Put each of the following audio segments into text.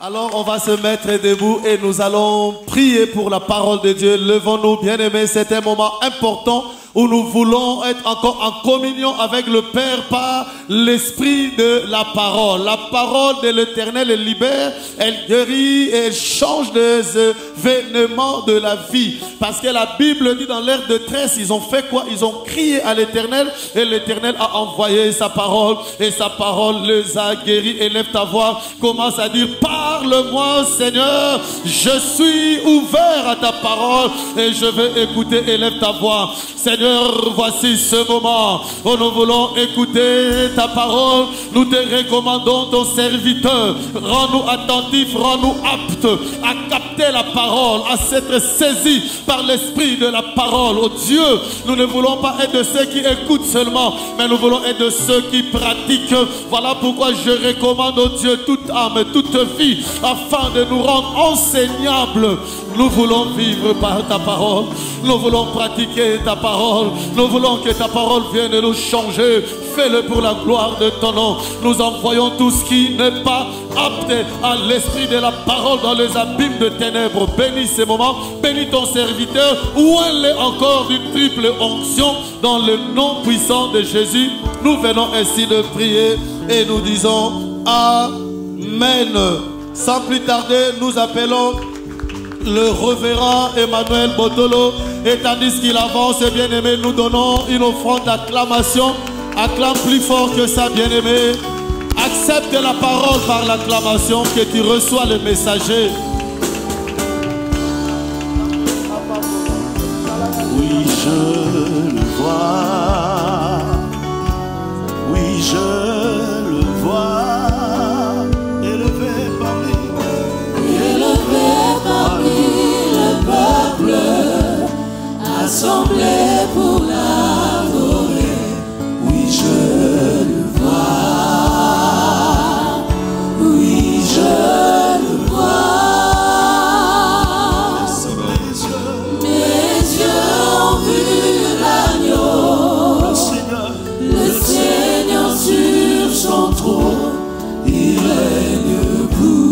Alors on va se mettre debout et nous allons prier pour la parole de Dieu. Levons-nous, bien-aimés, c'est un moment important où nous voulons être encore en communion avec le Père par l'esprit de la parole. La parole de l'Éternel elle libère, elle guérit et elle change des événements de la vie. Parce que la Bible dit dans l'ère de tresse, ils ont fait quoi? Ils ont crié à l'Éternel et l'Éternel a envoyé sa parole et sa parole les a guéris. Élève ta voix, commence à dire: parle-moi Seigneur, je suis ouvert à ta parole et je vais écouter. Élève ta voix. Seigneur, voici ce moment où nous voulons écouter ta parole. Nous te recommandons ton serviteur. Rends-nous attentifs, rends-nous aptes à capter la parole, à s'être saisis par l'esprit de la parole. Oh Dieu, nous ne voulons pas être de ceux qui écoutent seulement, mais nous voulons être de ceux qui pratiquent. Voilà pourquoi je recommande, oh Dieu, toute âme, toute vie, afin de nous rendre enseignables. Nous voulons vivre par ta parole. Nous voulons pratiquer ta parole. Nous voulons que ta parole vienne nous changer. Fais-le pour la gloire de ton nom. Nous envoyons tout ce qui n'est pas apte à l'esprit de la parole dans les abîmes de ténèbres. Bénis ces moments. Bénis ton serviteur. Ouvre-le encore d'une triple onction dans le nom puissant de Jésus. Nous venons ainsi de prier et nous disons Amen. Sans plus tarder, nous appelons le révérend Emmanuel Botolo, et tandis qu'il avance, bien-aimé, nous donnons une offrande d'acclamation. Acclame plus fort que ça, bien-aimé. Accepte la parole par l'acclamation, que tu reçois le messager. Oui, je le vois. Oui, je le vois. Élevé parmi le peuple, assemblé pour l'adorer. Oui, je le vois. Oui, je le vois. Mes yeux ont vu l'agneau, le Seigneur sur son trône, il règne debout.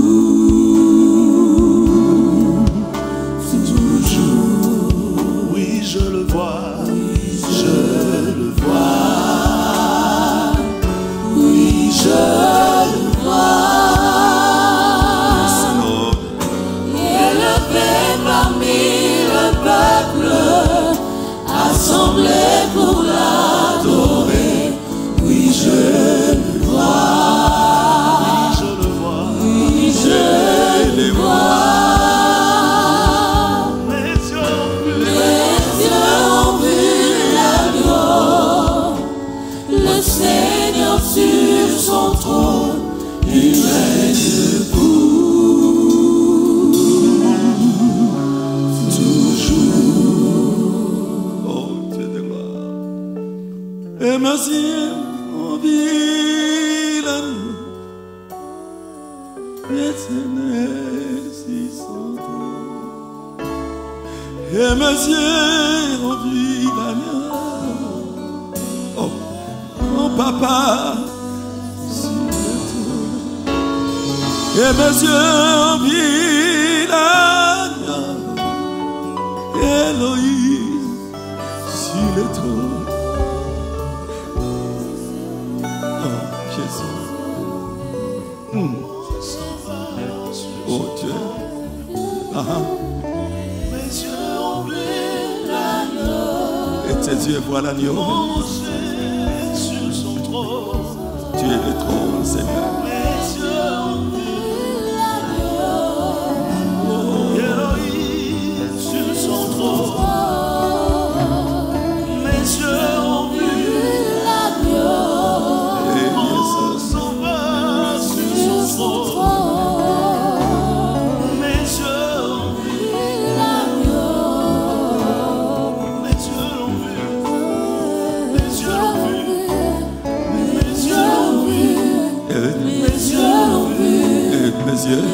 Je le vois, je le vois, oui, je le vois. Élevé parmi le peuple, assemblé pour l'adorer, oui, je le vois, oui, je le vois, oui, je le vois. Sur son trône, il règne debout, toujours. Oh Dieu de gloire. Et mes yeux ont vu l'amour, l'éternel sur son trône. Et mes yeux ont vu l'amour. Oh, mon papa. Et mes yeux ont vu l'agneau, Elohim sur le trône. Oh Jésus. Oh Dieu. Mes yeux ont vu l'agneau. Et tes yeux voient l'agneau. Sur son trône. Tu es le trône, Seigneur. Mes yeux ont vu sur son trône, mes yeux ont vu l'agneau, mon sauveur sur son trône, mes yeux ont vu l'agneau, mes yeux l'ont vu, mes yeux l'ont vu, mes yeux l'ont vu, mes yeux l'ont vu, mes yeux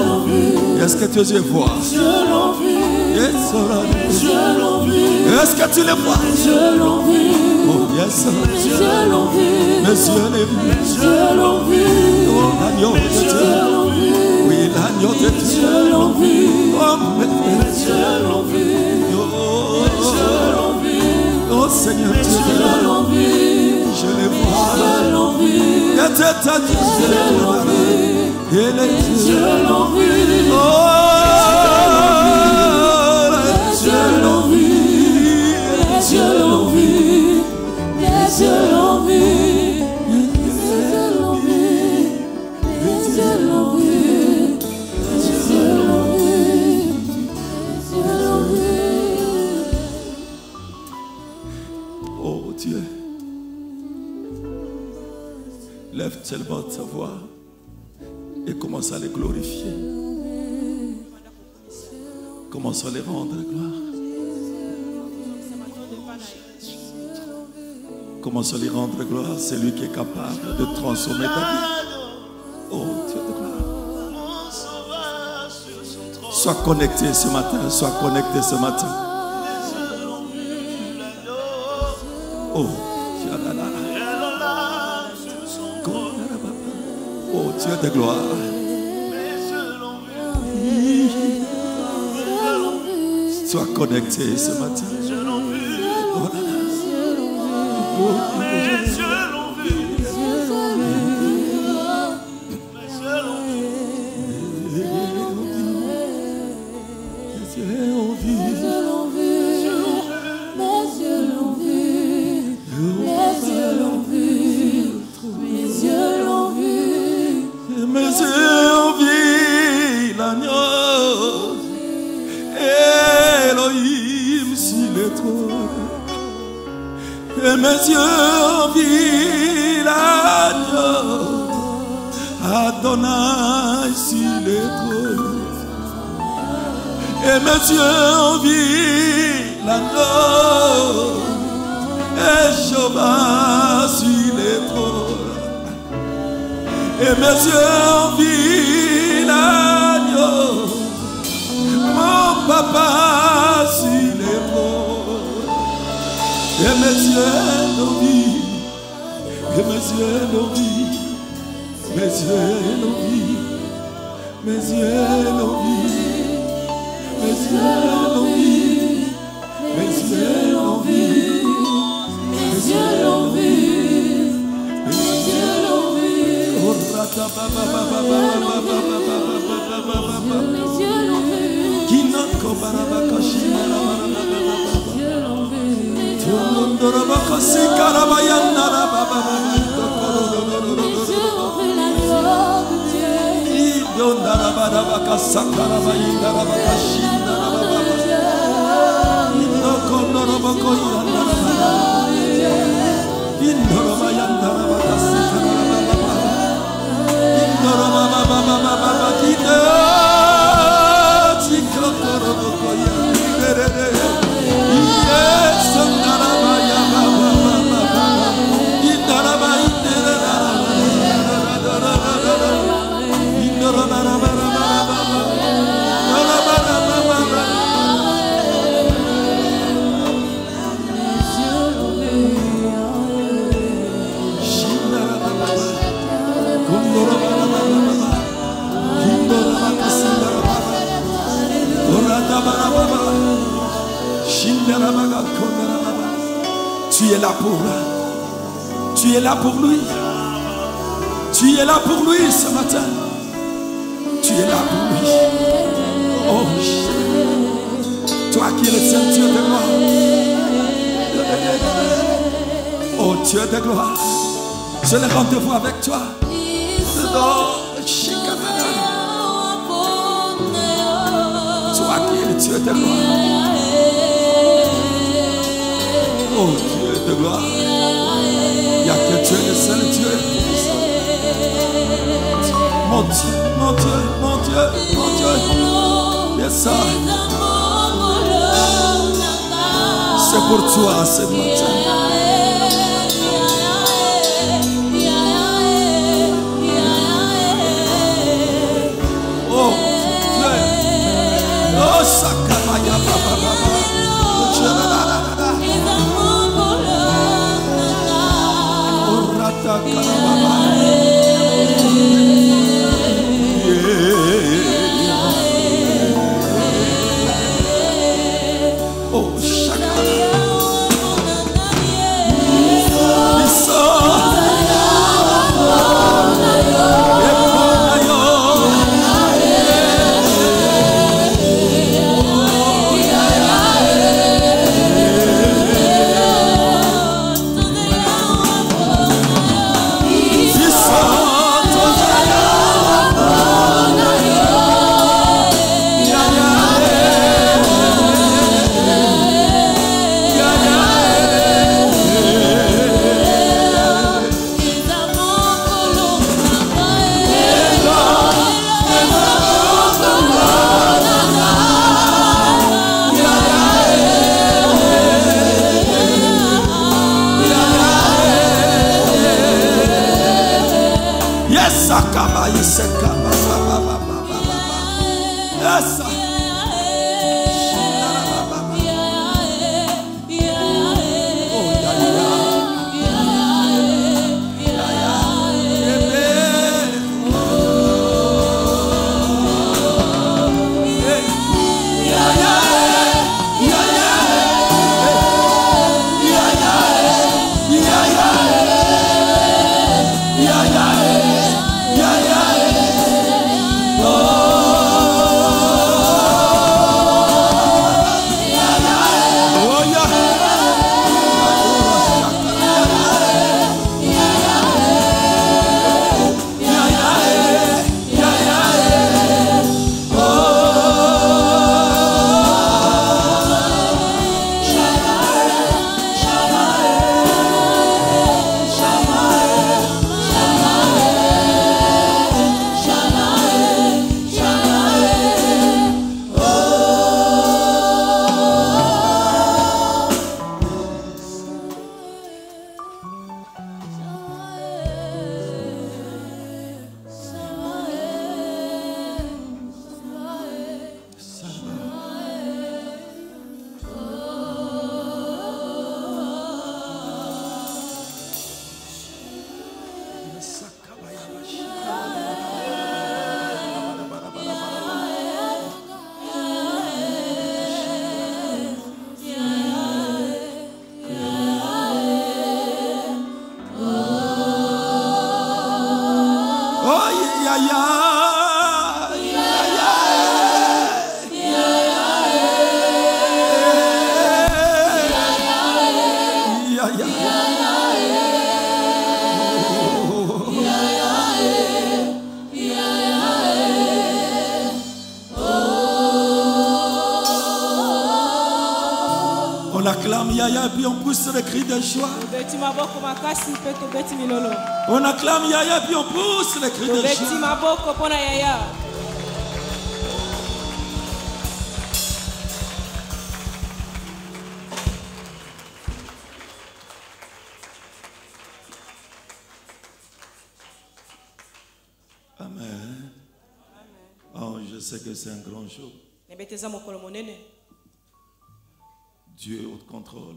l'ont vu. Est-ce que tes yeux voient? Mes yeux l'ont vu. Mes yeux l'ont vu. Est-ce que tu les vois? Mes yeux l'ont vu. Oh yes. Mes yeux l'ont vu. Mes yeux l'ont vu. Mes yeux l'ont vu. Oh l'agneau de Dieu. Oui l'agneau de Dieu. Oh, mes yeux l'ont vu. Oh Seigneur Dieu, je les vois. Et ta Dieu, et les yeux l'ont vu. Oh, les yeux l'ont vu. Les yeux l'ont vu. Les yeux l'ont vu. Lève tellement ta voix et commence à les glorifier. Commence à les rendre gloire. Commence à les rendre gloire. C'est lui qui est capable de transformer ta vie. Oh Dieu de gloire. Sois connecté ce matin. Sois connecté ce matin. Oh oh Dieu de gloire. Sois connecté ce matin. Et mes yeux ont vu l'agneau, Adonai sur les trônes. Et mes yeux ont vu l'agneau, et Jéhovah sur les trônes. Et mes yeux ont vu l'agneau, mon papa sur les trônes. Et mes yeux l'ont vu, et mes yeux l'ont vu, mes yeux l'ont vu, mes yeux l'ont vu, mes yeux l'ont vu, mes yeux l'ont vu, mes yeux l'ont vu, mes yeux l'ont vu. Oh rata baba baba baba baba baba baba, mes yeux l'ont vu. Kinako barabakashina la barababa. Mes yeux ont vu l'agneau de Dieu. Tu es là pour lui. Tu es là pour lui. Tu es là pour lui ce matin. Tu es là pour lui. Oh, toi qui es le Saint Dieu de gloire. Oh Dieu de gloire. Je le rendez-vous avec toi. Toi qui es le Dieu de gloire. Oh Dieu de gloire. Il n'y a que Dieu le seul Dieu. Mon Dieu, mon Dieu, mon Dieu, mon Dieu. Yes, ça. C'est pour toi ce matin. Oh Dieu. Oh Sakamaya Baba Baba. Oh Rata Karababa. Yeah. On acclame Yaya puis on pousse le cri de joie. On acclame Yaya puis on pousse le cri de joie. Amen. Oh, je sais que c'est un grand jour. Dieu est au contrôle.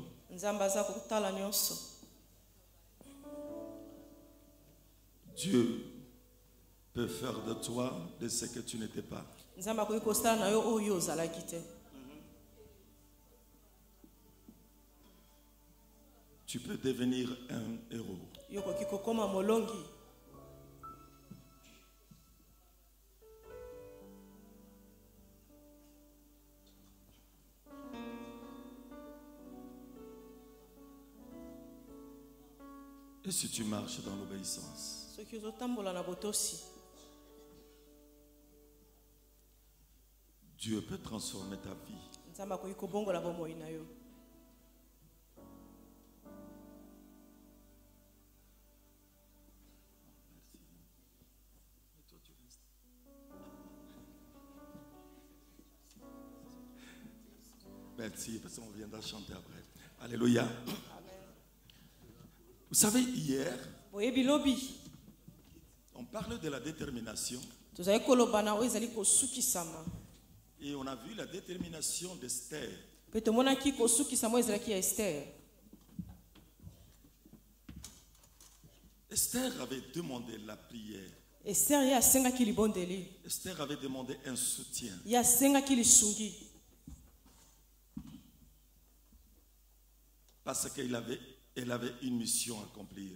Dieu peut faire de toi de ce que tu n'étais pas. Tu peux devenir un héros. Et si tu marches dans l'obéissance, Dieu peut transformer ta vie. Merci, parce qu'on viendra chanter après. Alléluia. Vous savez, hier, on parle de la détermination. Et on a vu la détermination d'Esther. Esther avait demandé la prière. Esther avait demandé un soutien. Parce qu'elle avait une mission à accomplir.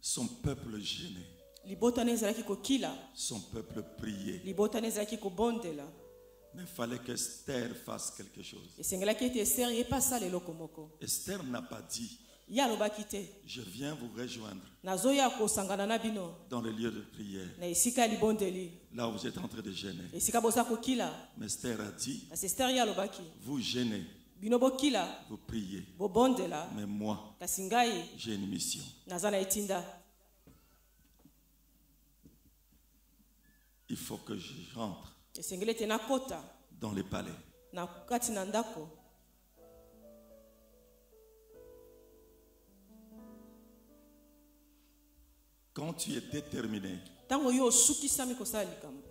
Son peuple gênait. Son peuple priait. Mais il fallait qu'Esther fasse quelque chose. Esther n'a pas dit: je viens vous rejoindre dans le lieu de prière, là où vous êtes en train de gêner. Mais Esther a dit: vous gênez, vous priez, mais moi, j'ai une mission. Il faut que je rentre dans les palais. Quand tu es déterminé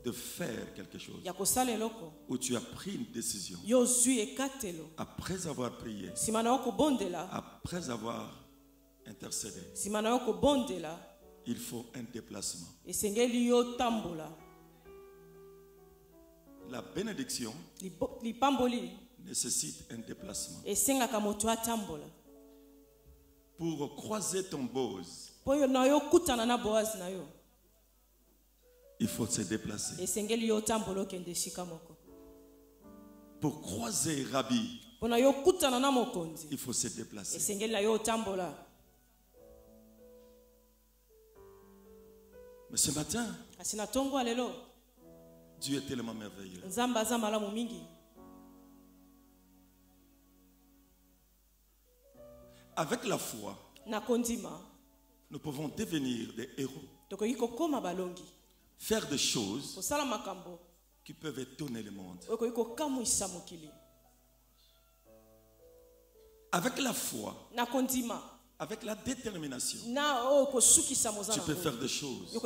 de faire quelque chose, où tu as pris une décision, après avoir prié, après avoir intercédé, il faut un déplacement. La bénédiction nécessite un déplacement. Pour croiser ton Boaz, il faut se déplacer. Pour croiser Rabbi, il faut se déplacer. Mais ce matin, Dieu est tellement merveilleux. Avec la foi, nous pouvons devenir des héros. Faire des choses qui peuvent étonner le monde. Avec la foi, avec la détermination, tu peux faire des choses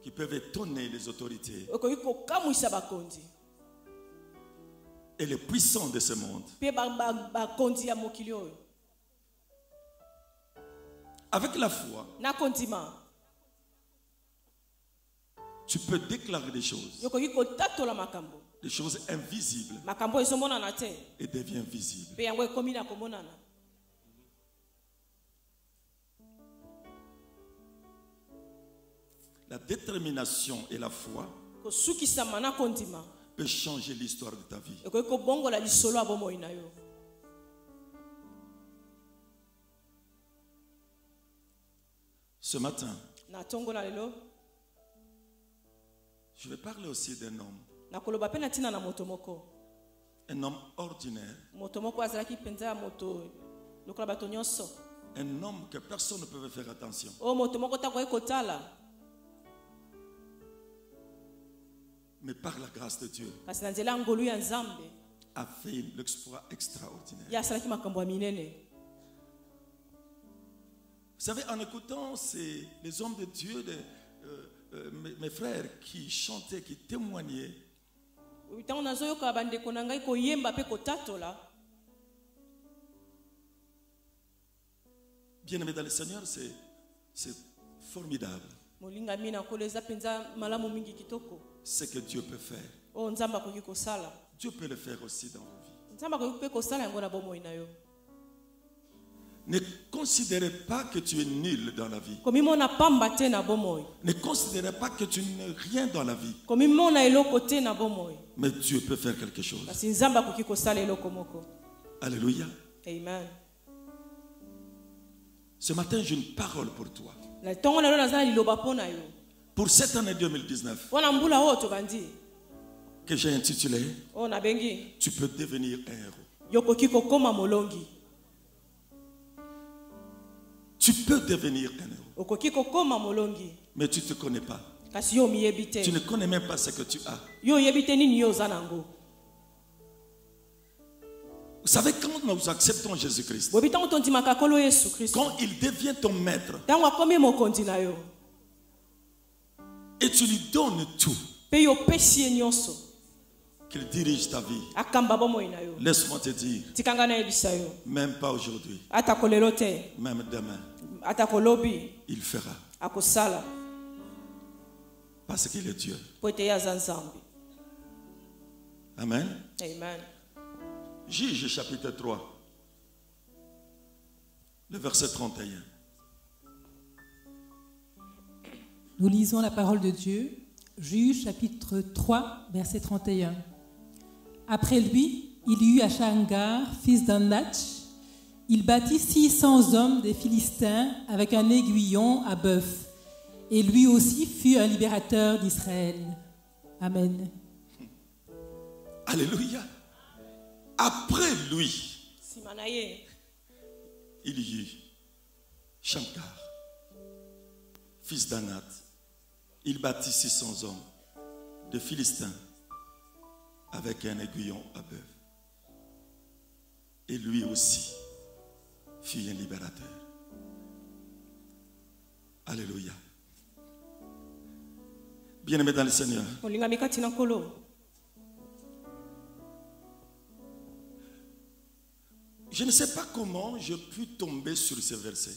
qui peuvent étonner les autorités et les puissants de ce monde. Avec la foi, tu peux déclarer des choses invisibles et deviennent visibles. La détermination et la foi peut changer l'histoire de ta vie. Ce matin, je vais parler aussi d'un homme. Un homme ordinaire. Un homme que personne ne peut faire attention. Mais par la grâce de Dieu, a fait l'exploit extraordinaire. Vous savez, en écoutant les hommes de Dieu, mes frères qui chantaient, qui témoignaient, bien aimé dans le Seigneur, c'est formidable ce que Dieu peut faire. Dieu peut le faire aussi dans vos vies. Ne considérez pas que tu es nul dans la vie. Ne considérez pas que tu n'es rien dans la vie. Mais Dieu peut faire quelque chose. Alléluia. Amen. Ce matin, j'ai une parole pour toi. Pour cette année 2019, que j'ai intitulé Tu peux devenir un héros. Tu peux devenir un héros. Mais tu ne te connais pas. Tu ne connais même pas ce que tu as. Vous savez, quand nous acceptons Jésus-Christ, quand il devient ton maître, et tu lui donnes tout, qu'il dirige ta vie, laisse-moi te dire, même pas aujourd'hui, même demain, il fera. Parce qu'il est Dieu. Amen. Amen. Juge chapitre 3, le verset 31. Nous lisons la parole de Dieu. Juge chapitre 3, verset 31. Après lui, il y eut Achangar, fils d'Anach. Il bâtit 600 hommes des Philistins avec un aiguillon à bœuf. Et lui aussi fut un libérateur d'Israël. Amen. Alléluia. Après lui, il y eut Shankar, fils d'Anat. Il bâtit 600 hommes de Philistins avec un aiguillon à bœuf. Et lui aussi fut un libérateur. Alléluia. Bien-aimé dans le Seigneur. Je ne sais pas comment je puis tomber sur ce verset.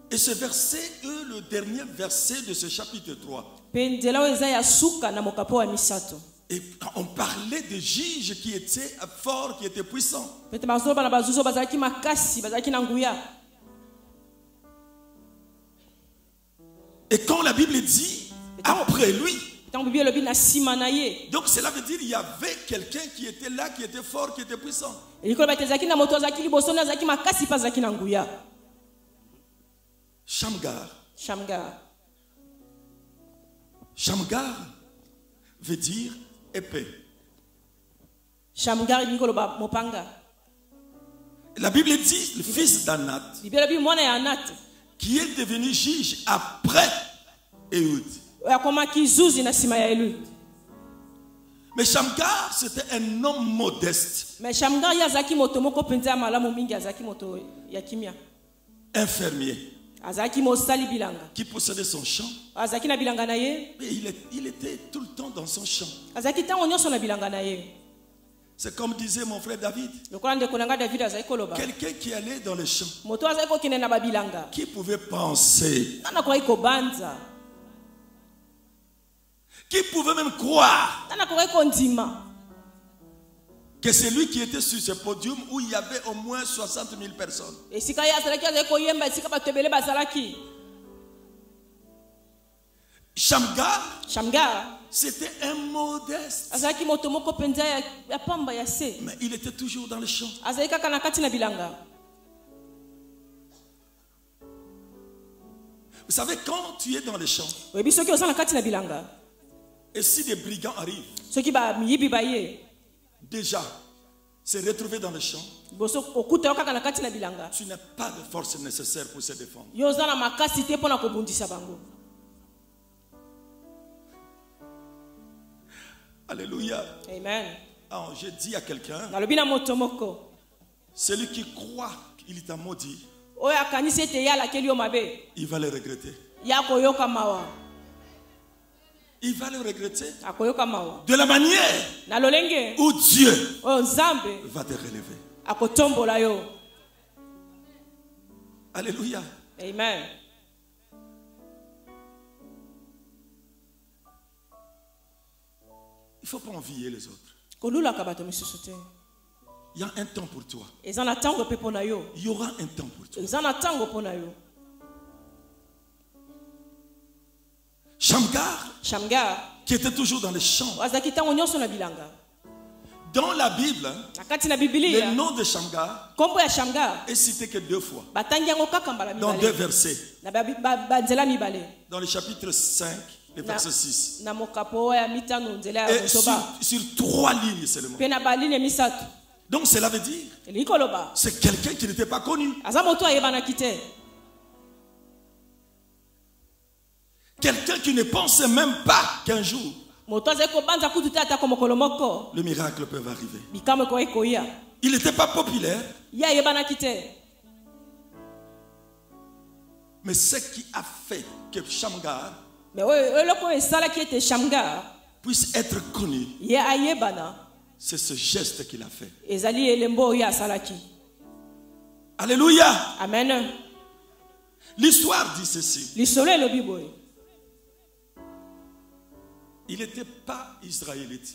Et ce verset est le dernier verset de ce chapitre 3. Et on parlait de juges qui étaient forts, qui étaient puissants. Et quand la Bible dit après lui, donc cela veut dire qu'il y avait quelqu'un qui était là, qui était fort, qui était puissant. Shamgar. Shamgar veut dire épée. La Bible dit le fils d'Anat, qui est devenu juge après Ehud. Mais Shamgar, c'était un homme modeste. Un fermier qui possédait son champ. Mais il était tout le temps dans son champ. C'est comme disait mon frère David. Quelqu'un qui allait dans le champ, qui pouvait penser, qui pouvait même croire que c'est lui qui était sur ce podium où il y avait au moins 60 000 personnes. Shamgar, c'était un modeste. Mais il était toujours dans le champ. Vous savez, quand tu es dans le champ, et si des brigands arrivent, déjà, se retrouver dans le champ, tu n'as pas de force nécessaire pour se défendre. Alléluia. Amen. Alors, je dis à quelqu'un, celui qui croit qu'il t'a maudit, il va le regretter. Il va le regretter de la manière où Dieu va te relever. Alléluia. Amen. Il ne faut pas envier les autres. Il y a un temps pour toi. Il y aura un temps pour toi. Shamgar, qui était toujours dans les champs. Dans la Bible, le nom de Shamgar est cité que 2 fois. Dans 2 versets. Dans le chapitre 5, le verset 6. Et sur 3 lignes seulement. Donc cela veut dire c'est quelqu'un qui n'était pas connu. Quelqu'un qui ne pensait même pas qu'un jour le miracle peut arriver. Il n'était pas populaire. Mais ce qui a fait que Shamgar puisse être connu, c'est ce geste qu'il a fait. Alléluia. Amen. L'histoire dit ceci. Il n'était pas israélite.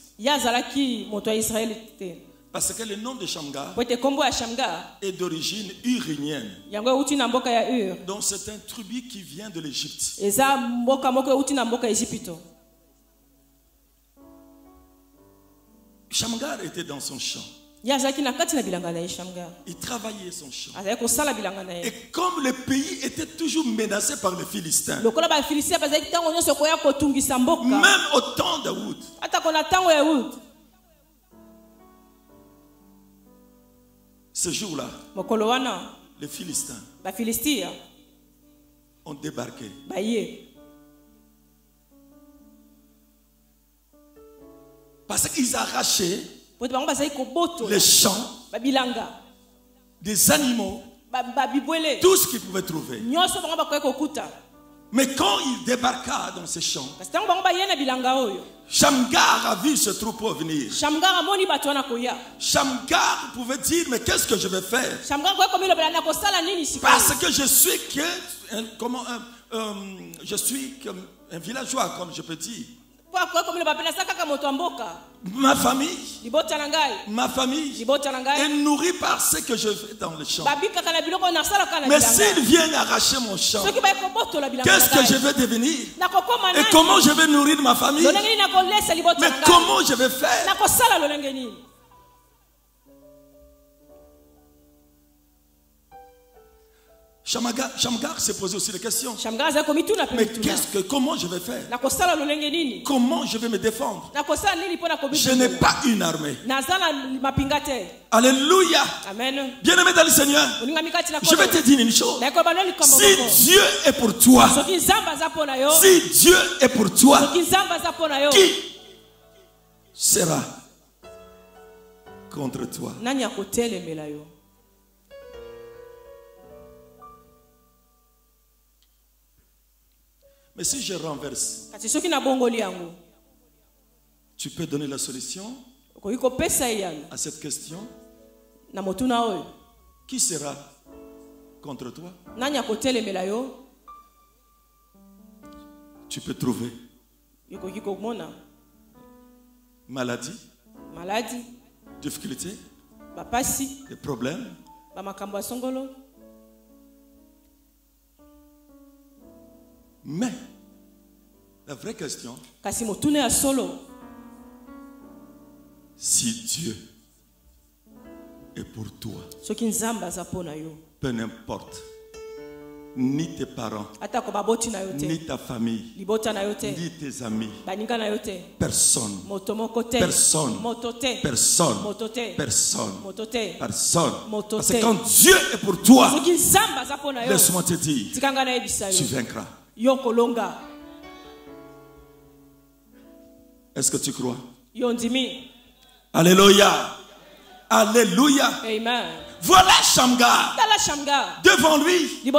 Parce que le nom de Shamgar est d'origine urinienne. Donc c'est un tribu qui vient de l'Égypte. Shamgar était dans son champ. Il travaillait son champ. Et comme le pays était toujours menacé par les Philistins, même au temps d'Aoud, ce jour-là, les Philistins ont débarqué. Parce qu'ils arrachaient les champs des animaux, tout ce qu'il pouvait trouver. Mais quand il débarqua dans ces champs, Shamgar a vu ce troupeau venir. Shamgar pouvait dire, mais qu'est-ce que je vais faire? Parce que je suis je suis comme un villageois, comme je peux dire. Ma famille est nourrie par ce que je fais dans le champ. Mais s'ils viennent arracher mon champ, qu'est-ce que je vais devenir? Et comment je vais nourrir ma famille? Mais comment je vais faire? Shamgar s'est posé aussi la question. Mais comment je vais faire? Comment je vais me défendre? Je n'ai pas une armée. Alléluia. Bien-aimé dans le Seigneur, je vais te dire une chose. Si Dieu est pour toi, si Dieu est pour toi, qui sera contre toi? Mais si je renverse, tu peux donner la solution à cette question? Qui sera contre toi? Tu peux trouver maladie, difficulté, des problèmes. Mais la vraie question, si Dieu est pour toi, peu importe, ni tes parents, ni ta famille, ni tes amis, personne, parce que quand Dieu est pour toi, laisse-moi te dire, tu vaincras. Est-ce que tu crois? Alléluia. Alléluia. Amen. Voilà Shamgar. Devant lui, il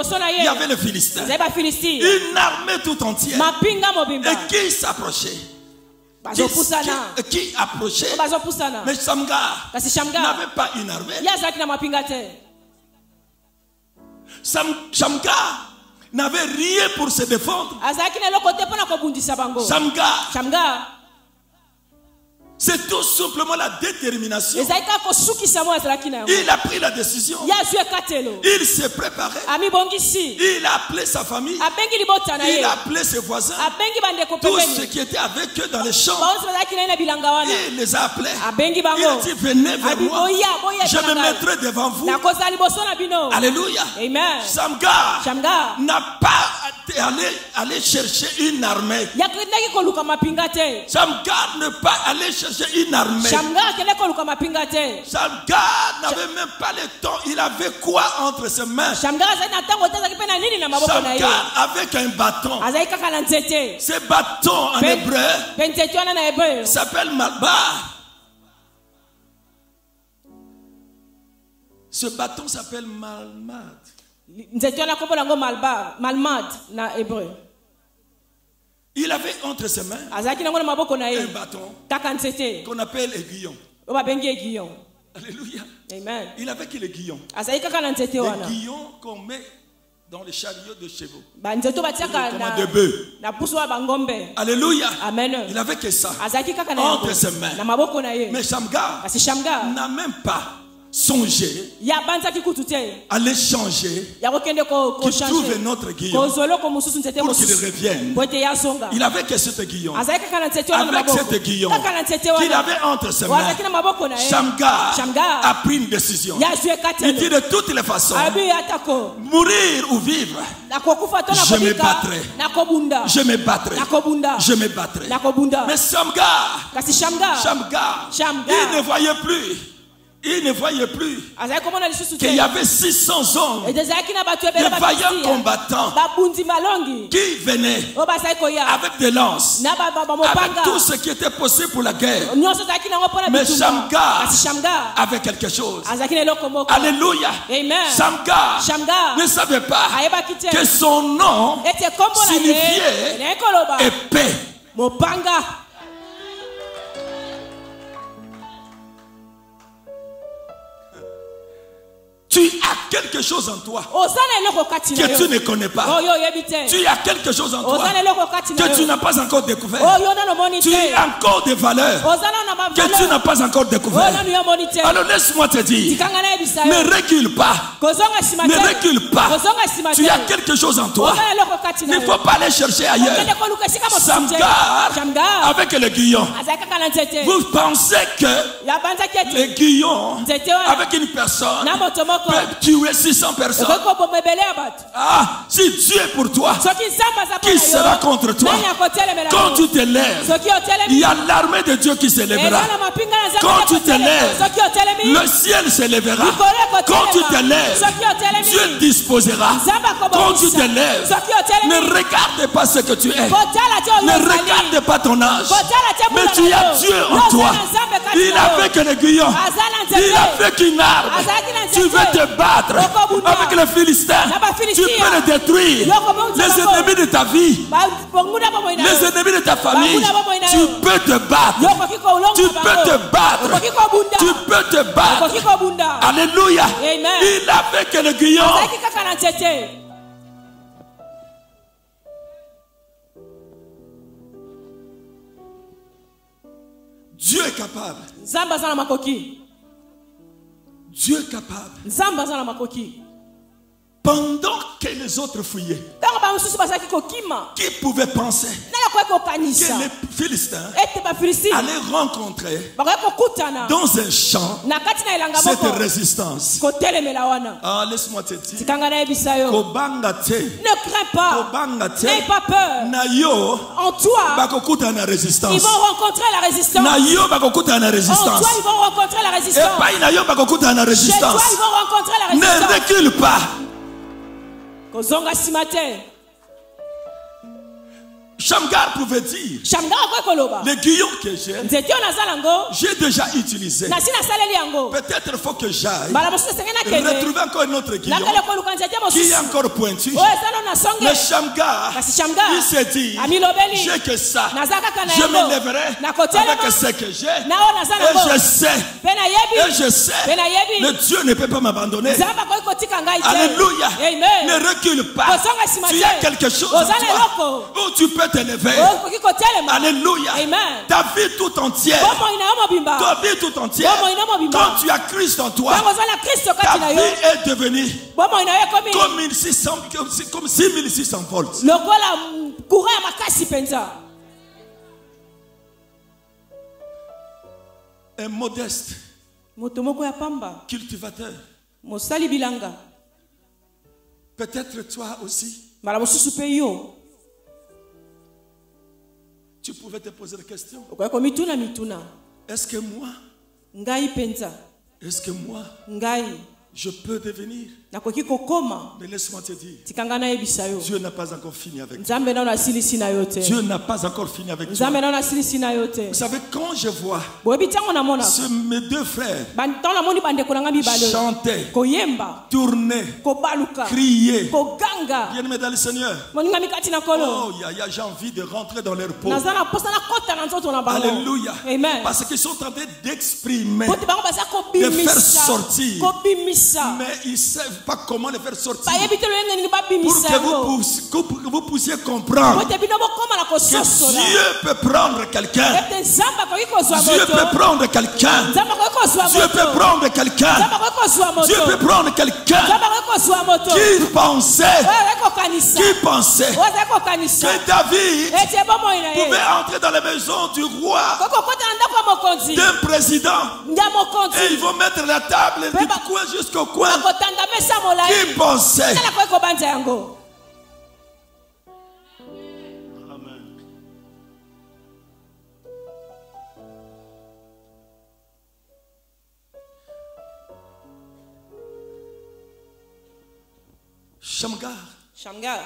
y avait les Philistins. Une armée tout entière. Et qui s'approchait? Qui approchait? Mais Shamgar n'avait pas une armée. Shamgar n'avait rien pour se défendre. Shamgar, c'est tout simplement la détermination. Il a pris la décision. Il s'est préparé. Il a appelé sa famille. Il a appelé ses voisins. Tous ceux qui étaient avec eux dans les champs. Il les a appelés. Il a dit, venez vers moi. Je me mettrai devant vous. Alléluia. Shamgar n'a pas allé chercher une armée. Shamgar n'a pas allé chercher une armée. Shamgar n'avait même pas le temps. Il avait quoi entre ses mains? Shamgar avec un bâton. Ce bâton en hébreu s'appelle Malbar. Ce bâton s'appelle Malmad. Il avait entre ses mains un bâton qu'on appelle aiguillon. Alléluia. Amen. Il avait que l'aiguillon. L'aiguillon qu'on met dans les chariots de chevaux. Comme de bœufs. Alléluia. Amen. Il avait que ça entre ses mains. Mais Shamgar n'a même pas songer à l'échanger, qu'il trouve notre aiguillon pour qu'il revienne. Il avait que cet aiguillon. Avec cet aiguillon qu'il avait entre ses mains, Shamgar a pris une décision. Il dit de toutes les façons, mourir ou vivre, je me battrai. Je me battrai. Je me battrai. Mais Shamgar, il ne voyait plus Il ne voyait plus qu'il y avait 600 hommes, des vaillants combattants qui venaient avec des lances, avec tout ce qui était possible pour la guerre. Mais Shamgar avait quelque chose. Alléluia. Shamgar ne savait pas que son nom signifiait épée. Tu as quelque chose en toi que tu ne connais pas. Tu as quelque chose en toi que tu n'as pas encore découvert. Tu as encore des valeurs que tu n'as pas encore découvert. Alors laisse-moi te dire, ne recule pas. Ne recule pas. Tu as quelque chose en toi. Il ne faut pas aller chercher ailleurs. Samgar avec le guillon. Vous pensez que le guillon avec une personne peut tuer 600 personnes. Ah, si Dieu est pour toi, qui sera contre toi? Quand tu te lèves, il y a l'armée de Dieu qui se lèvera. Quand tu te lèves, le ciel se lèvera. Quand tu te lèves, Dieu disposera. Quand tu te lèves, ne regarde pas ce que tu es. Ne regarde pas ton âge. Mais tu as Dieu en toi. Il a fait que le guillon. Il a fait qu'une arme. Tu veux te battre avec les Philistins. Tu peux les détruire. Les ennemis de ta vie, les ennemis de ta famille. Tu peux te battre. Tu peux te battre. Tu peux te battre. Alléluia. Il a fait que le guillon. Dieu est capable. Dieu est capable. Pendant que les autres fouillaient, qui pouvait penser que les Philistins allaient rencontrer dans un champ cette résistance? Ah, laisse-moi te dire, ne crains pas, n'aie pas peur. En toi, ils vont rencontrer la résistance. En toi, ils vont rencontrer la résistance. Chez toi, ils vont rencontrer la résistance. Ne recule pas. Shamgar pouvait dire, le guillon que j'ai déjà utilisé. Peut-être faut que j'aille retrouver encore une autre guillon qui est encore pointu. Mais Shamgar, il s'est dit, j'ai que ça, je me lèverai avec ce que j'ai, et je sais, le Dieu ne peut pas m'abandonner. Alléluia. Ne recule pas. Tu as quelque chose en toi où tu peux te lever. Alléluia. Ta vie tout entière. Ta vie tout entière. Quand tu as Christ en toi, ta vie est devenue comme 6600 volts. Un modeste cultivateur. Peut-être toi aussi. Tu pouvais te poser la question. Est-ce que moi, je peux devenir? Mais laisse-moi te dire, Dieu n'a pas encore fini avec toi. Dieu n'a pas encore fini avec toi. Vous savez, quand je vois mes deux frères chanter, tourner, crier, bien-aimés dans le Seigneur, oh, j'ai envie de rentrer dans leur peau. Alléluia. Parce qu'ils sont en train d'exprimer, de faire sortir, mais ils ne savent pas comment les faire sortir, pour que vous puissiez comprendre que Dieu peut prendre quelqu'un. Dieu peut prendre quelqu'un. Dieu peut prendre quelqu'un. Dieu peut prendre quelqu'un qui pensait que David pouvait entrer dans la maison du roi, d'un président, et ils vont mettre la table du coin jusqu'au coin. Qui pensait? Amen. Shamgar, Shamgar.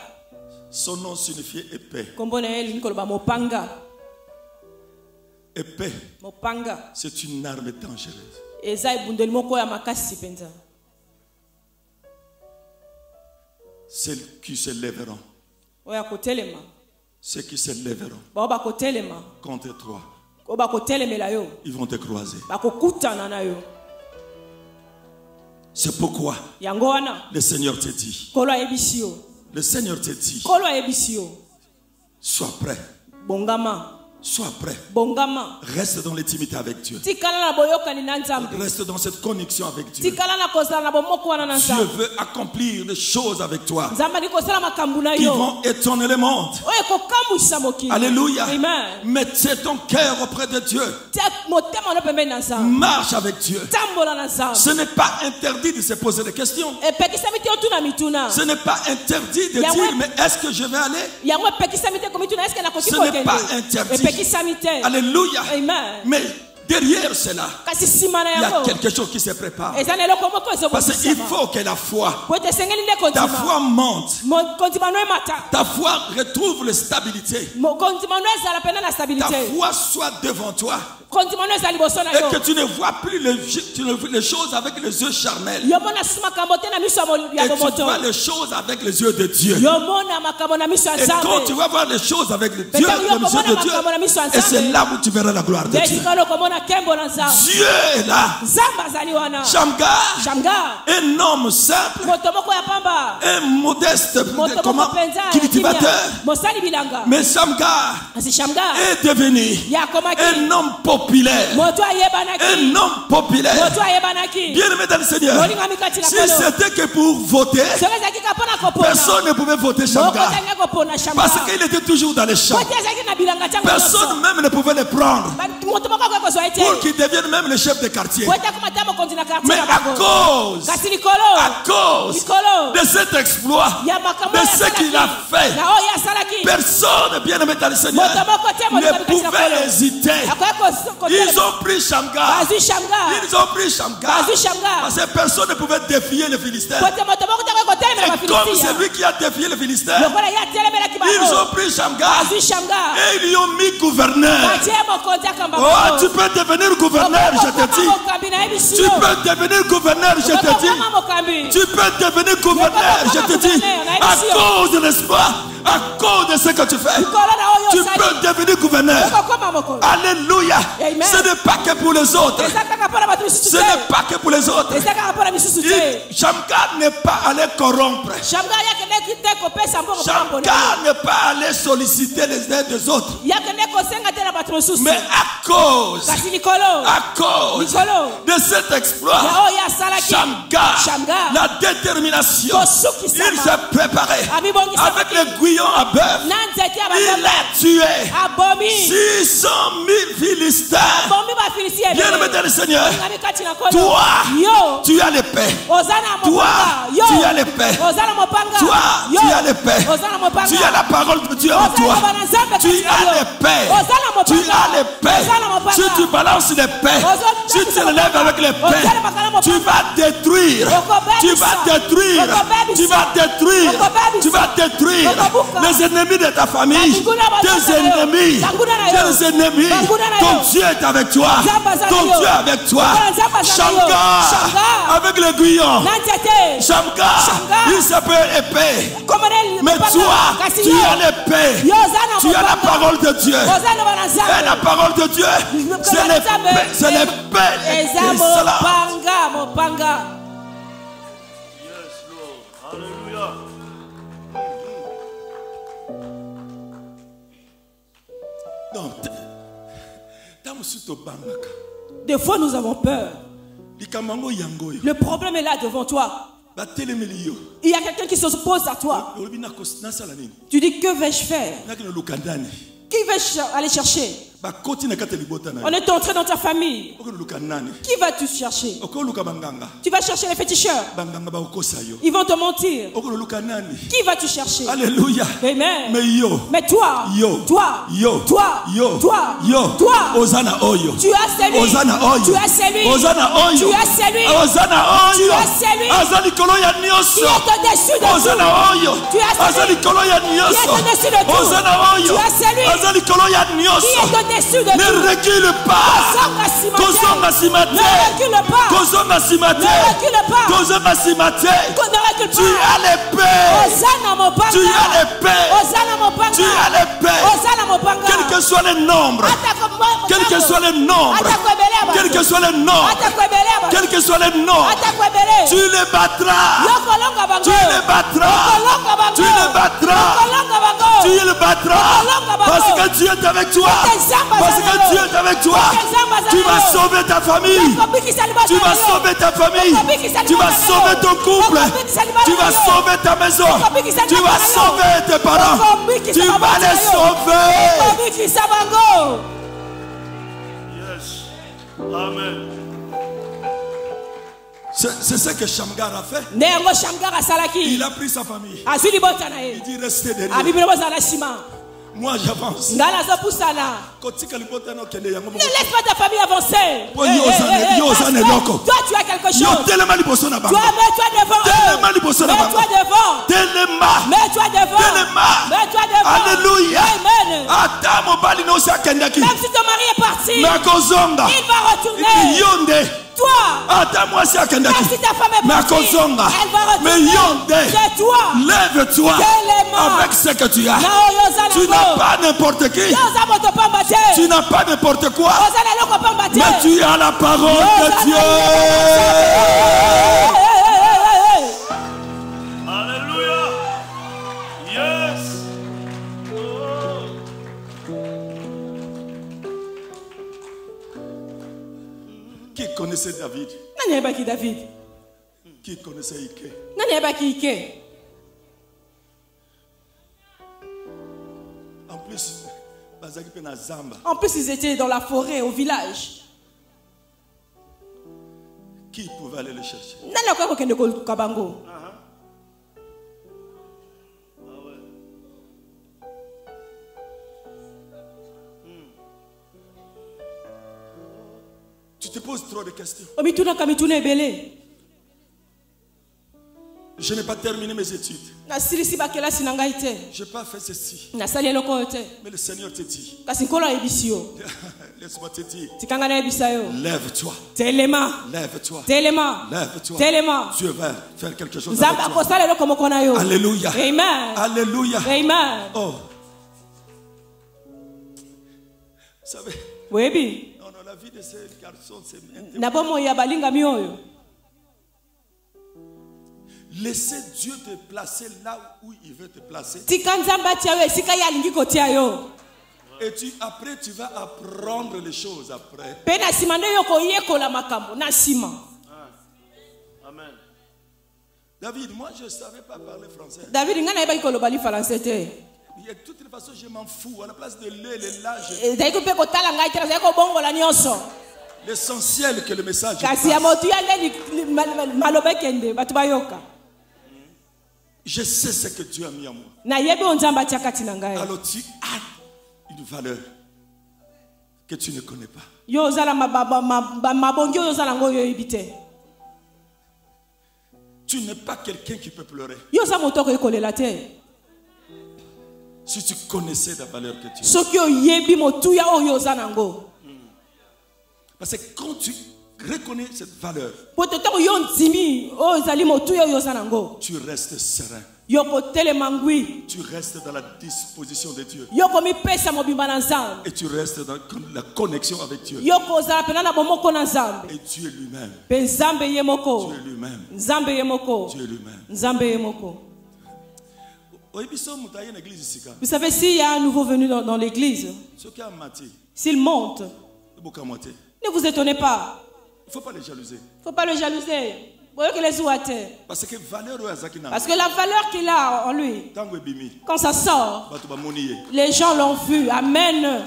son nom signifiait épée. Kombona eli nikoloba mopanga. Épée, Mopanga. c'est une arme dangereuse. Eza ibundeli moko ya makasi penza. Ceux qui se lèveront, Oya kotelema. ceux qui se lèveront Ba kotelema. contre toi, Oba kotelemela yo. ils vont te croiser. Ba kokutana na yo. C'est pourquoi Yango wana. le Seigneur te dit, Kolo ebisio. le Seigneur te dit, Kolo ebisio. sois prêt, Bongama. sois prêt. Bongama. Reste dans l'intimité avec Dieu. Tikala na boyokani na nzambe. Reste dans cette connexion avec Dieu. Tikala na kozala na bomoko wana na Dieu nzambe. veut accomplir des choses avec toi Nzambe ni kosala makambo na qui yo. vont étonner le monde. Oye kokamwisa mokili. Alléluia. Amen. Mettez ton cœur auprès de Dieu. Tia motema no pembeni na nzambe. Marche avec Dieu. Tambola na nzambe. Ce n'est pas interdit de se poser des questions. Epekisa mite otuna mituna. Ce n'est pas interdit de Yahweh. dire, mais est-ce que je vais aller? Yango epekisa mite komituna eske na Ce kotiko n'est kende. pas interdit. Epekisa mite. Alléluia. Amen. Mais derrière cela, Kasi sima na il y a yango. quelque chose qui se prépare. Eza na eloko moko ezo Parce qu'il kosama. faut que la foi, Po ete sengeli nde ta kontima. foi monte. Kontima no emata. Ta foi retrouve la stabilité. Kontima no ezala pena na Ta stabilité. foi soit devant toi. Kontima no ezala liboso na Et yo. que tu ne vois plus les choses avec les yeux charnels. Yo mona sima makambo te na miso ya Et tu bomoto. vois les choses avec les yeux de Dieu. Yo mona makambo na miso ya Et quand tu nzambe. vas voir les choses avec les Mais yeux, quand les yeux de Dieu, et c'est Dieu, là où tu verras la gloire de Dieu. esika lokomona kembo na nzambe. Dieu est là. Nzambe azali wana. Shamgar, Shamgar. un homme simple, Moto moko ya pamba. un modeste, Moto comment, moko penza. cultivateur. Mosali bilanga. Mais Shamgar Asi Shamgar. est devenu Ya komaki. un homme populaire. Moto ayebanaki. Un homme populaire. Moto ayebanaki. Bien aimé dans le Seigneur. Molinga mikati na Si kolo. c'était que pour voter, Soki ezalaki kapona kopona. personne ne pouvait voter Moko Shamgar. tanga kopona Shamgar. Parce qu'il était toujours dans les champs. Kote ezalaki na bilanga tango. Personne même ne pouvait le prendre Moto moko akozwa ete. pour qu'il devienne même le chef de quartier. Kote akomata mokonzi na quartier Mais na à bango. cause, Kasi likolo. à cause Likolo. de cet exploit, Ya makambo de ya ce salaki. qu'il a fait, Na oyo asalaki. personne, bien aimé dans le Seigneur, Moto moko te moto ne mikati na pouvait kolo. hésiter. Akoya Ils ont pris Shamgar. Bazui Shamgar. Ils ont pris Shamgar. Bazui Shamgar. Parce que personne ne pouvait défier les Philistins. Kote moto moko taka kotelemela Et comme bafilistia. c'est lui qui a défié les Philistins, Lokola ye atelemelaki ils bango. ont pris Shamgar Bazui Shamgar. et ils lui ont mis gouverneur. Batie mokonzi akamba Oh, bango. tu peux devenir gouverneur, je te dis. Mokambi na yebi Tu sio. peux devenir gouverneur, je te dis. Okokoma mokambi. Tu peux devenir gouverneur, je te dis. À cause, n'est-ce pas? À cause de ce que tu fais, Likolo na oyo tu osali. peux devenir gouverneur. Okokoma mokonzi. Alléluia. Amen. Ce n'est pas que pour les autres. Eza kaka mpona bato misusu Ce te. n'est pas que pour les autres. Eza kaka mpona misusu te. Shamgar n'est pas allé corrompre. Shamgar yakendeki te kopesa mbongo mpona mbongo. Shamgar n'est pas allé solliciter les aides des autres. Yakendeki kosenga te na bato mosusu. Mais à cause Kasi likolo. Likolo. de cet exploit, Ya oyo asalaki. Shamgar. la détermination, Kosukisama. il s'est préparé Abibongisama. avec l'aiguillon à bœuf. Na nzete ya Il bangombe. a tué Abomi. 600 000 Philistins. Abomi bafilistia Bien ebele. aimé dans le Seigneur, Olinga mikati na kolo. toi, Yo. tu as l'épée. Oza na Toi, mopanga. Yo. tu as l'épée. Oza na mopanga. Toi, Yo. tu as l'épée. Oza na mopanga. Tu as la parole de Dieu en Oza toi. na bana nzambe Tu kati na as yo. l'épée. Oza na mopanga. Tu as l'épée. Oza na mopanga. Si tu balances l'épée, si tu te lèves avec l'épée, tu vas détruire. Tu vas détruire. Tu vas détruire. Tu vas détruire les ennemis de ta famille. Tes ennemis. Tes ennemis. Ton Dieu est avec toi. Ton Dieu est avec toi. Shamgar avec l'aiguillon. Na nzete. Shamgar, il s'appelle épée. Mais toi, tu as l'épée. Tu as la parole de Dieu. Et la parole de Dieu, c'est l'épée. C'est l'épée. Eza Excellent. mopanga. Yes, Lord. Alléluia. Donc, Des fois, nous avons peur. likambo yango yo. Le problème est là devant toi. Batelemeli yo. Il y a quelqu'un qui s'oppose à toi. Olobi na nasala nini? Tu dis, que vais-je faire? Nakino lukandani. Qui vais-je aller chercher? On est entré dans ta famille. Qui vas-tu chercher? Tu vas chercher les féticheurs. Ils vont te mentir. Qui vas-tu chercher? Alléluia. Amen. Mais toi, toi, Hosanna Oyo. Tu as celui. Hosanna Oyo. Tu as celui. Hosanna Oyo. Tu as celui. Hosanna Oyo. Tu as celui. Azali koloya nyoso. Qui est au-dessus de tout. Hosanna Oyo. Tu as celui. Azali koloya nyoso. Qui est au-dessus de tout. Hosanna Oyo. Tu as celui. Azali koloya nyoso. Qui est au-dessus de tout. Ne recule pas. Kosonga simate. Ne recule pas. Kosonga simate. Ne recule pas. Kosonga simate. Ne recule pas. Tu as l'épée. Hosanna mon panga. Tu as l'épée. Hosanna mon panga. Tu as l'épée. Hosanna mon panga. Quel que soit le nombre. Quel que soit le nombre. Quel que soit le nombre. Quel que soit le nombre. Tu les battras. Tu les battras. Tu les battras. Tu les battras. Parce que Dieu est avec toi. Parce que Dieu est avec toi. Tu vas sauver ta famille. Tu vas sauver ta famille. Tu vas sauver ton couple. Tu vas sauver ta maison. Tu vas sauver tes parents. Tu vas les sauver. Yes. Amen. C'est ce que Shamgar a fait. Il a pris sa famille. Il dit restez derrière. Moi j'avance. Ne laisse pas ta famille avancer. Toi tu as quelque chose. Toi mets-toi devant. Mets-toi devant. Alléluia. Amen. Même si ton mari est parti, il va retourner. Toi, même si ta femme est partie, elle va retourner. C'est toi. Lève-toi avec ce que tu as. Tu n'as pas n'importe qui. Tu n'as pas n'importe quoi. Mais tu as la parole de Dieu. Alléluia. Yes. Qui connaissait David? David. Qui connaissait Ike? En plus, ils étaient dans la forêt, au village. Qui pouvait aller le chercher? Tu te poses trop de questions. Je n'ai pas terminé mes études. Je n'ai pas fait ceci. Mais le Seigneur te dit. Laisse-moi te dire. Lève-toi. Lève-toi. Lève-toi. Dieu va faire quelque chose avec toi. Alléluia. Amen. Alléluia. Amen. Oh. Vous savez. Oui. Non, la vie de ces garçons, c'est laissez Dieu te placer là où il veut te placer. Et après, tu vas apprendre les choses après. Amen. David, moi je ne savais pas parler français. De toute façon, je m'en fous. À la place de le là, l'essentiel que le message passe. Je sais ce que Dieu a mis en moi. Alors tu as une valeur que tu ne connais pas. Tu n'es pas quelqu'un qui peut pleurer. Si tu connaissais la valeur que tu as. Parce que quand tu reconnais cette valeur, tu restes serein. Tu restes dans la disposition de Dieu. Et tu restes dans la connexion avec Dieu. Et Dieu lui-même. Dieu lui-même. Dieu lui-même. Vous savez, s'il y a un nouveau venu dans l'église, s'il monte, ne vous étonnez pas. Il ne faut pas le jalouser. Il ne faut pas le jalouser. Parce que la valeur qu'il a en lui, quand ça sort, les gens l'ont vu. Amen.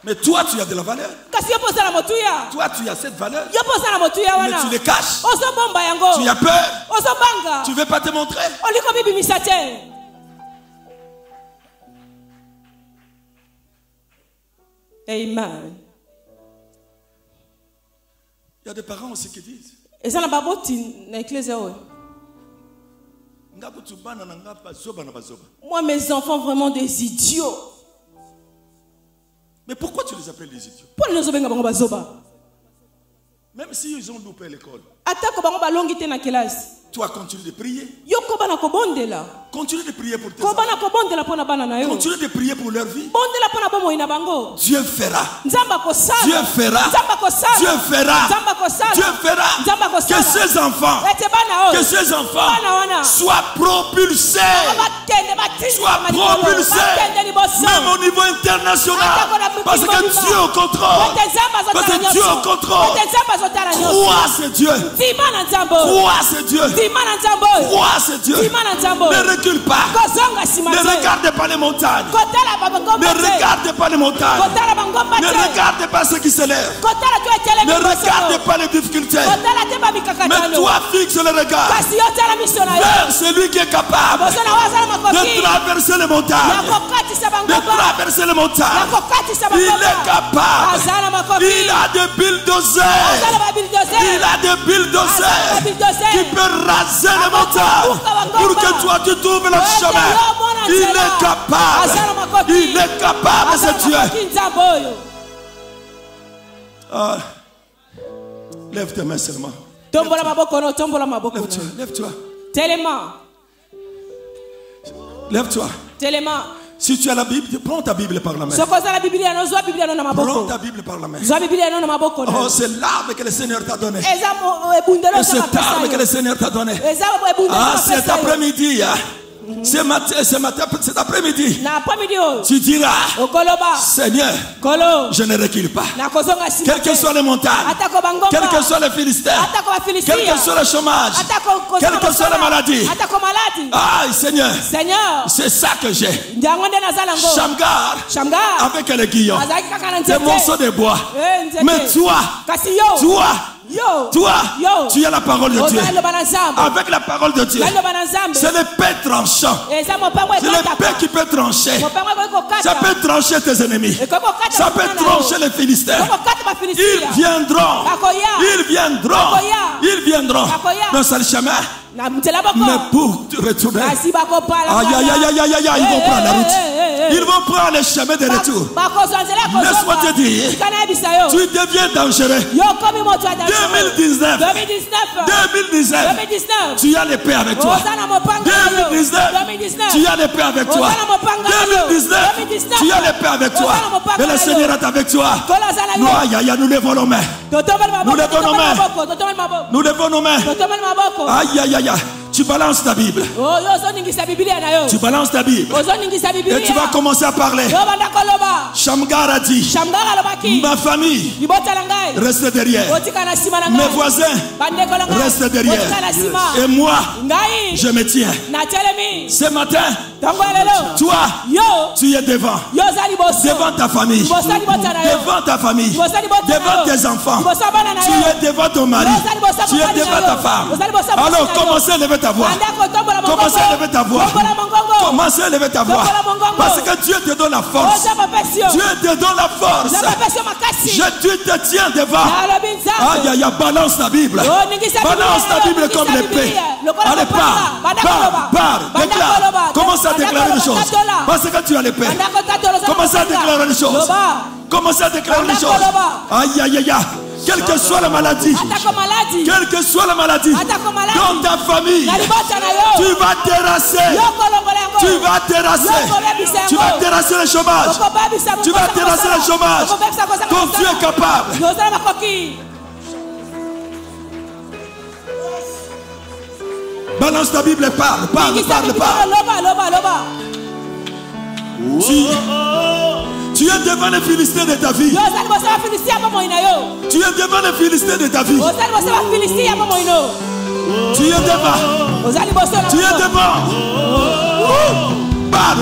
Mais toi, tu as de la valeur. Toi, tu as cette valeur. Mais tu les caches. Tu as peur. Tu ne veux pas te montrer. Amen. Il y a des parents aussi qui disent. Moi, mes enfants, vraiment des idiots. Mais pourquoi tu les appelles des idiots? Même s'ils ont loupé l'école. Toi, continue de prier. Continue de prier pour tes enfants. Continue de prier pour leur vie. Dieu fera. Dieu fera. Dieu fera. Dieu fera. Que ces enfants soient propulsés. Soient propulsés. Même au niveau international. Parce que Dieu est au contrôle. Parce que Dieu est au contrôle. Crois c'est Dieu. Crois c'est Dieu. Crois c'est Dieu. Ne recule pas. Ne regarde pas les montagnes. Ne regarde pas les montagnes. Ne regarde pas ceux qui s'élèvent. Ne regarde pas les difficultés. Mais toi fixe le regard vers celui qui est capable de traverser les montagnes. De traverser les montagnes. Il est capable. Il a des bulldozers. Il a des bulldozers qui peuvent raser les montagnes pour que toi tu trouves le chemin. Il est capable. Il est capable, c'est Dieu. Ah. Lève tes mains seulement. Lève-toi. Lève-toi. Lève-toi. Si tu as la Bible, prends ta Bible par la main. Prends ta Bible par la main. Oh, c'est l'arme que le Seigneur t'a donné. Et cette arme que le Seigneur t'a donné. Ah, cet après-midi. Cet après-midi, tu diras, Seigneur, je ne recule pas. Quelles que soient les montagnes, quels que soient les Philistins, quel que soit le chômage, quelle que soit la maladie. Ah, Seigneur, c'est ça que j'ai. Shamgar, avec les guillons, des morceaux de bois. Mais toi, tu as la parole de Dieu. Avec la parole de Dieu, c'est l'épée tranchant. C'est l'épée qui peut trancher. Ça peut trancher tes ennemis. Ça peut trancher les Philistins. Ils viendront. Ils viendront. Ils viendront. Dans ce chemin. Mais pour retourner, aïe, ils vont prendre la route. Ils vont prendre le chemin de retour. Laisse-moi te dire, tu deviens dangereux. 2019, tu as l'épée avec toi. 2019, tu as l'épée avec toi. 2019, tu as l'épée avec toi. Et le Seigneur est avec toi. Nous levons nos mains. Nous levons nos mains. Nous levons nos mains. Aïe, aïe, aïe. Tu balances ta Bible. Tu balances ta Bible. Et tu vas commencer à parler. Shamgar a dit, ma famille reste derrière. Mes voisins restent derrière. Et moi, je me tiens. Ce matin, toi, tu es devant. Devant ta famille. Devant ta famille. Devant tes enfants. Tu es devant ton mari. Tu es devant ta femme. Alors commencez à lever ta voix. Commencez à lever ta voix. Commencez à lever ta voix. Parce que Dieu te donne la force. Dieu te donne la force. Tu te tiens devant. Aïe, aïe, balance ta Bible. Balance ta Bible comme l'épée. Allez, parle, déclare. Commence à déclarer des choses. Parce que tu as l'épée. Commence à déclarer des choses. Commence à déclarer des choses. Aïe, aïe, aïe. Quelle que soit la maladie, quelle que soit la maladie, dans ta famille, tu vas terrasser. Tu vas terrasser. Tu vas terrasser le chômage. Tu vas terrasser le chômage. Ton Dieu est capable. Balance ta Bible et parle. Tu es devant les Philistins de ta vie. Tu es devant les Philistins de ta vie. Tu es devant. Tu es devant. Parle.